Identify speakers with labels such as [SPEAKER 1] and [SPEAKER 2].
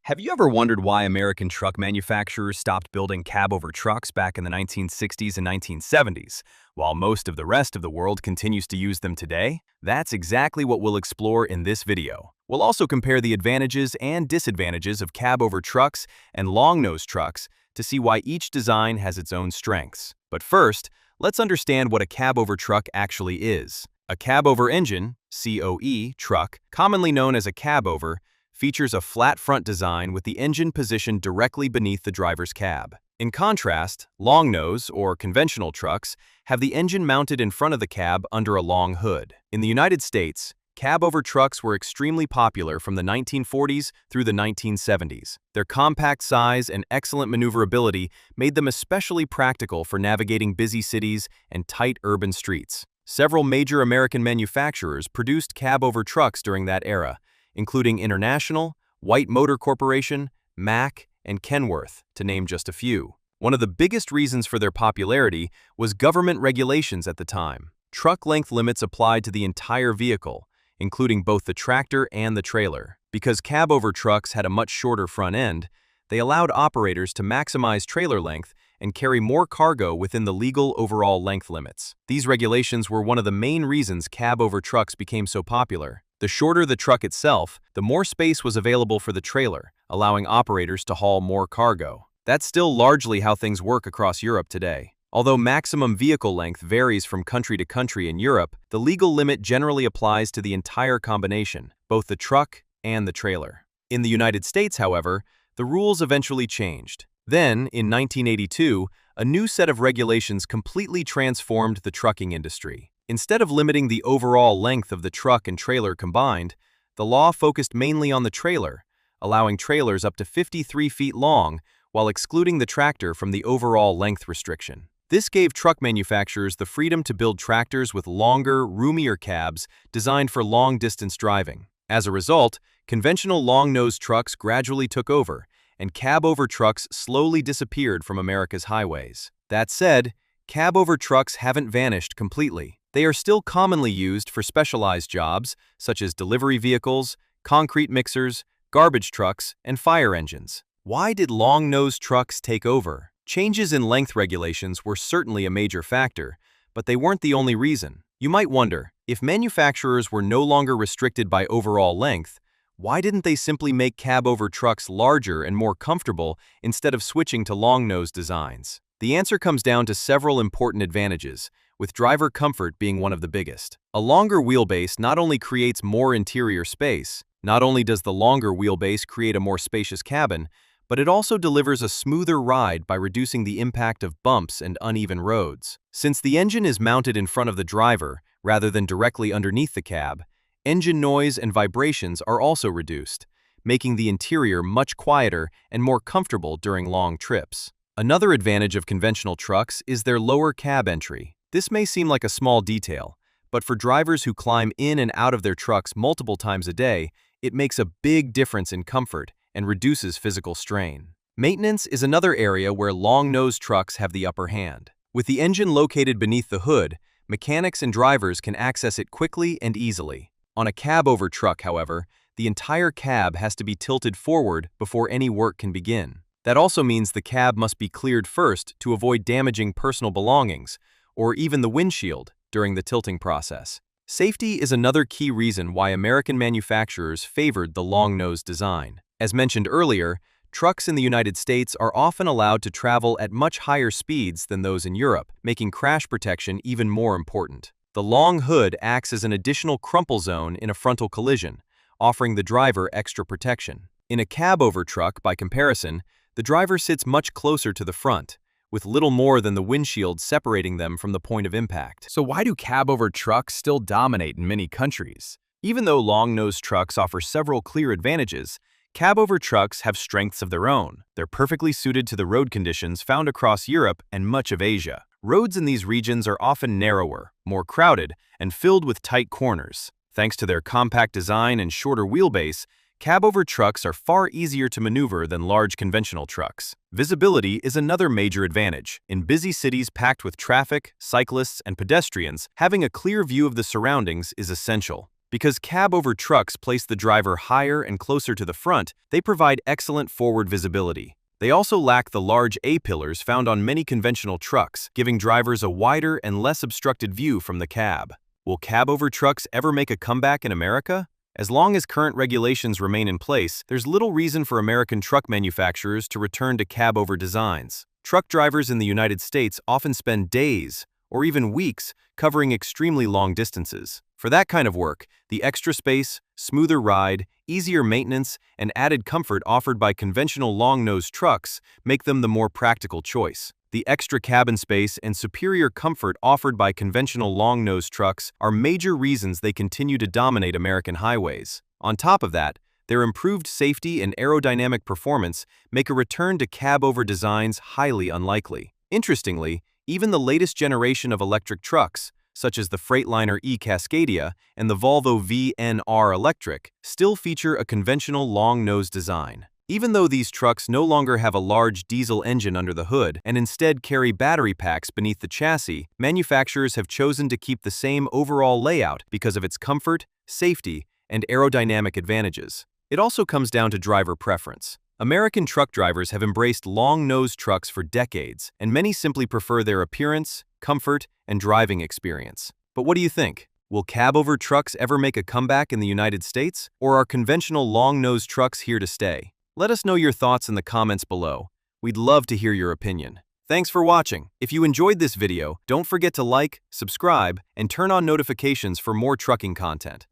[SPEAKER 1] Have you ever wondered why American truck manufacturers stopped building cab-over trucks back in the 1960s and 1970s, while most of the rest of the world continues to use them today? That's exactly what we'll explore in this video. We'll also compare the advantages and disadvantages of cab-over trucks and long-nose trucks to see why each design has its own strengths. But first, let's understand what a cab-over truck actually is. A cab-over engine, COE, truck, commonly known as a cab-over, features a flat front design with the engine positioned directly beneath the driver's cab. In contrast, long-nose, or conventional trucks, have the engine mounted in front of the cab under a long hood. In the United States, cab-over trucks were extremely popular from the 1940s through the 1970s. Their compact size and excellent maneuverability made them especially practical for navigating busy cities and tight urban streets. Several major American manufacturers produced cab-over trucks during that era, including International, White Motor Corporation, Mack, and Kenworth, to name just a few. One of the biggest reasons for their popularity was government regulations at the time. Truck length limits applied to the entire vehicle, including both the tractor and the trailer. Because cab-over trucks had a much shorter front end, they allowed operators to maximize trailer length and carry more cargo within the legal overall length limits. These regulations were one of the main reasons cab-over trucks became so popular. The shorter the truck itself, the more space was available for the trailer, allowing operators to haul more cargo. That's still largely how things work across Europe today. Although maximum vehicle length varies from country to country in Europe, the legal limit generally applies to the entire combination, both the truck and the trailer. In the United States, however, the rules eventually changed. Then, in 1982, a new set of regulations completely transformed the trucking industry. Instead of limiting the overall length of the truck and trailer combined, the law focused mainly on the trailer, allowing trailers up to 53 feet long while excluding the tractor from the overall length restriction. This gave truck manufacturers the freedom to build tractors with longer, roomier cabs designed for long-distance driving. As a result, conventional long-nose trucks gradually took over, and cab-over trucks slowly disappeared from America's highways. That said, cab-over trucks haven't vanished completely. They are still commonly used for specialized jobs, such as delivery vehicles, concrete mixers, garbage trucks, and fire engines. Why did long-nose trucks take over? Changes in length regulations were certainly a major factor, but they weren't the only reason. You might wonder, if manufacturers were no longer restricted by overall length, why didn't they simply make cab-over trucks larger and more comfortable instead of switching to long-nose designs? The answer comes down to several important advantages, with driver comfort being one of the biggest. A longer wheelbase not only creates more interior space, not only does the longer wheelbase create a more spacious cabin, but it also delivers a smoother ride by reducing the impact of bumps and uneven roads. Since the engine is mounted in front of the driver, rather than directly underneath the cab, engine noise and vibrations are also reduced, making the interior much quieter and more comfortable during long trips. Another advantage of conventional trucks is their lower cab entry. This may seem like a small detail, but for drivers who climb in and out of their trucks multiple times a day, it makes a big difference in comfort and reduces physical strain. Maintenance is another area where long-nose trucks have the upper hand. With the engine located beneath the hood, mechanics and drivers can access it quickly and easily. On a cab-over truck, however, the entire cab has to be tilted forward before any work can begin. That also means the cab must be cleared first to avoid damaging personal belongings, or even the windshield, during the tilting process. Safety is another key reason why American manufacturers favored the long-nose design. As mentioned earlier, trucks in the United States are often allowed to travel at much higher speeds than those in Europe, making crash protection even more important. The long hood acts as an additional crumple zone in a frontal collision, offering the driver extra protection. In a cab-over truck, by comparison, the driver sits much closer to the front, with little more than the windshield separating them from the point of impact.
[SPEAKER 2] So why do cab-over trucks still dominate in many countries?
[SPEAKER 1] Even though long-nose trucks offer several clear advantages, cab-over trucks have strengths of their own. They're perfectly suited to the road conditions found across Europe and much of Asia. Roads in these regions are often narrower, more crowded, and filled with tight corners. Thanks to their compact design and shorter wheelbase, cab-over trucks are far easier to maneuver than large conventional trucks. Visibility is another major advantage. In busy cities packed with traffic, cyclists, and pedestrians, having a clear view of the surroundings is essential. Because cab-over-trucks place the driver higher and closer to the front, they provide excellent forward visibility. They also lack the large A-pillars found on many conventional trucks, giving drivers a wider and less obstructed view from the cab. Will cab-over-trucks ever make a comeback in America? As long as current regulations remain in place, there's little reason for American truck manufacturers to return to cab-over designs. Truck drivers in the United States often spend days, or even weeks, covering extremely long distances. For that kind of work, the extra space, smoother ride, easier maintenance, and added comfort offered by conventional long-nosed trucks make them the more practical choice. The extra cabin space and superior comfort offered by conventional long-nosed trucks are major reasons they continue to dominate American highways. On top of that, their improved safety and aerodynamic performance make a return to cab-over designs highly unlikely. Interestingly, even the latest generation of electric trucks, such as the Freightliner e-Cascadia and the Volvo VNR Electric, still feature a conventional long-nose design. Even though these trucks no longer have a large diesel engine under the hood and instead carry battery packs beneath the chassis, manufacturers have chosen to keep the same overall layout because of its comfort, safety, and aerodynamic advantages. It also comes down to driver preference. American truck drivers have embraced long-nosed trucks for decades, and many simply prefer their appearance, comfort, and driving experience. But what do you think? Will cab-over trucks ever make a comeback in the United States, or are conventional long-nosed trucks here to stay? Let us know your thoughts in the comments below. We'd love to hear your opinion. Thanks for watching. If you enjoyed this video, don't forget to like, subscribe, and turn on notifications for more trucking content.